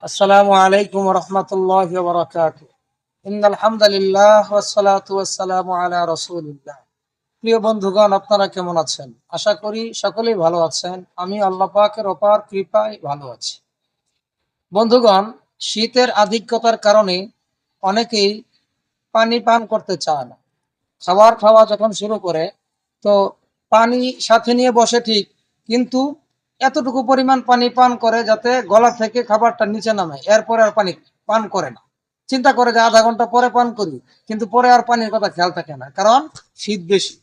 আসসালামু আলাইকুম ওয়া রাহমাতুল্লাহি ওয়া বারাকাতুহু। ইন্নাল হামদালিল্লাহ ওয়াস সালাতু ওয়াস সালামু আলা রাসূলিল্লাহ। প্রিয় বন্ধুগণ, আপনারা কেমন আছেন? আশা করি সকলেই ভালো আছেন। আমি আল্লাহ পাকের অপার কৃপায় ভালো আছি। বন্ধুগণ, শীতের আধিক্যতার কারণে অনেকেই পানি পান করতে চায় না। খাবার খাওয়া যখন শুরু করে, তো পানি সাথে নিয়ে বসে ঠিক, কিন্তু এতটুকু পরিমাণ পানি পান করে যাতে গলা থেকে খাবারটা নিচে নামে, এরপরে আর পানি পান করে না। চিন্তা করে যে আধা ঘন্টা পরে পান করি, কিন্তু পরে আর পানির কথা খেয়াল থাকে না, কারণ শীত বেশি,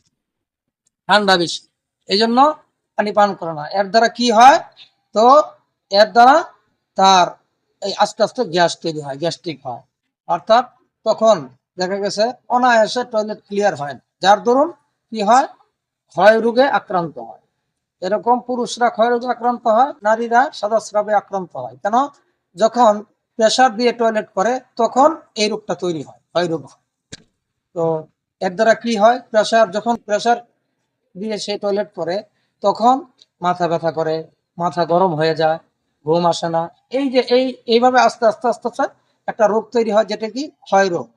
ঠান্ডা বেশি, এই জন্য পানি পান করে না। এর দ্বারা কি হয়? তো এর দ্বারা তার এই আস্তে আস্তে গ্যাস তৈরি হয়, গ্যাস্ট্রিক হয়। অর্থাৎ তখন দেখা গেছে অনায়াসে টয়লেট ক্লিয়ার হয় না, যার দরুন কি হয়? ক্ষয় রোগে আক্রান্ত হয়। এরকম পুরুষরা ক্ষয় রোগে আক্রান্ত হয়, নারীরা সাদাস্রাবে আক্রান্ত হয়। কেন? যখন প্রেসার দিয়ে টয়লেট করে তখন এই রোগটা তৈরি হয়, ক্ষয় রোগ হয়। তো এর দ্বারা কি হয়? যখন প্রেসার দিয়ে সে টয়লেট করে, তখন মাথা ব্যথা করে, মাথা গরম হয়ে যায়, ঘুম আসে না। এই যে এইভাবে আস্তে আস্তে আস্তে আস্তে একটা রোগ তৈরি হয়, যেটা কি ক্ষয় রোগ।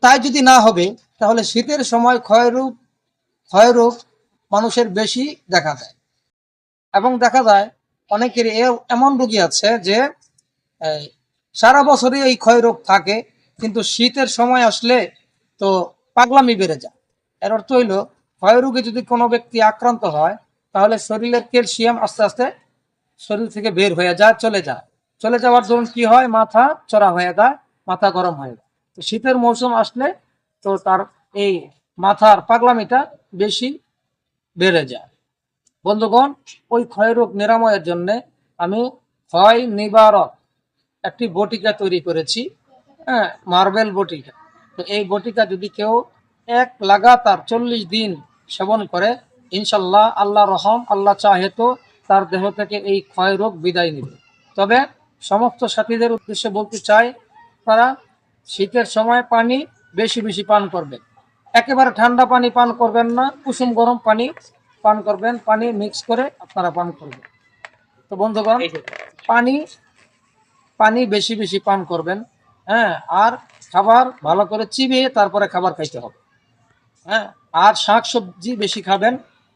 তাই যদি না হবে, তাহলে শীতের সময় ক্ষয় রোগ মানুষের বেশি দেখা যায়। এবং দেখা যায় অনেকের এমন রোগী আছে যে এই, সারা বছরই এই ক্ষয় রোগ থাকে, কিন্তু শীতের সময় আসলে তো পাগলামি বেড়ে যায়। এর অর্থ হইল, ক্ষয় রোগে যদি কোনো ব্যক্তি আক্রান্ত হয়, তাহলে শরীরের ক্যালসিয়াম আস্তে আস্তে শরীর থেকে বের হয়ে যায়, চলে যাওয়ার দরুন কি হয়? মাথা চড়া হয়ে যায়, মাথা গরম হয়ে যায়। তো শীতের মৌসুম আসলে তো তার এই মাথার পাগলামিটা বেশি বেড়ে যায়। বন্ধুগণ, ওই ক্ষয়রোগ নিরাময়ের জন্য আমি ক্ষয় নিবারক একটি বটিকা তৈরি করেছি। হ্যাঁ, মার্বেল বটিকা। তো এই বটিকা যদি কেউ এক লাগাতার 40 দিন সেবন করে, ইনশাল্লাহ, আল্লাহ রহম, আল্লাহ চাহে তো তার দেহ থেকে এই ক্ষয় রোগ বিদায় নেবে। তবে সমস্ত সাথীদের উদ্দেশ্যে বলতে চাই, তারা শীতের সময় পানি বেশি বেশি পান করবেন। একেবারে ঠান্ডা পানি পান করবেন না, কুসুম গরম পানি পান করবেন, পানি মিক্স করে আপনারা পান করবেন। তো বন্ধুগণ, পানি পানি বেশি বেশি পান করবেন। হ্যাঁ, আর খাবার ভালো করে চিবিয়ে তারপরে খাবার খাইতে হবে। হ্যাঁ, আর শাক সবজি বেশি খাবেন,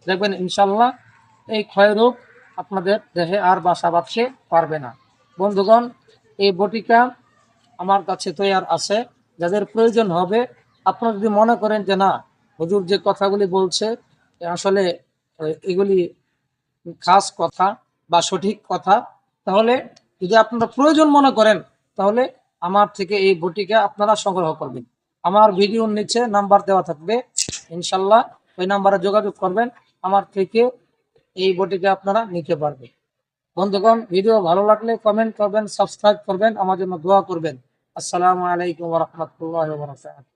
দেখবেন ইনশাল্লাহ এই ক্ষয় রোগ আপনাদের দেহে আর বাসা বাঁধতে পারবে না। বন্ধুগণ, এই বটিকা আমার কাছে তৈয়ার আছে। যাদের প্রয়োজন হবে, আপনারা যদি মনে করেন যে না, হুজুর যে কথাগুলি বলছে আসলে এগুলি খাস কথা বা সঠিক কথা, তাহলে যদি আপনারা প্রয়োজন মনে করেন, তাহলে আমার থেকে এই বটিকা আপনারা সংগ্রহ করবেন। আমার ভিডিওর নিচে নাম্বার দেওয়া থাকবে, ইনশাল্লাহ ওই নাম্বারে যোগাযোগ করবেন, আমার থেকে এই বটিকা আপনারা নিতে পারবেন। বন্ধুগণ, ভিডিও ভালো লাগলে কমেন্ট করবেন, সাবস্ক্রাইব করবেন, আমার জন্য দোয়া করবেন। আসসালামু আলাইকুম ওয়া রাহমাতুল্লাহি ওয়া বারাকাতুহু।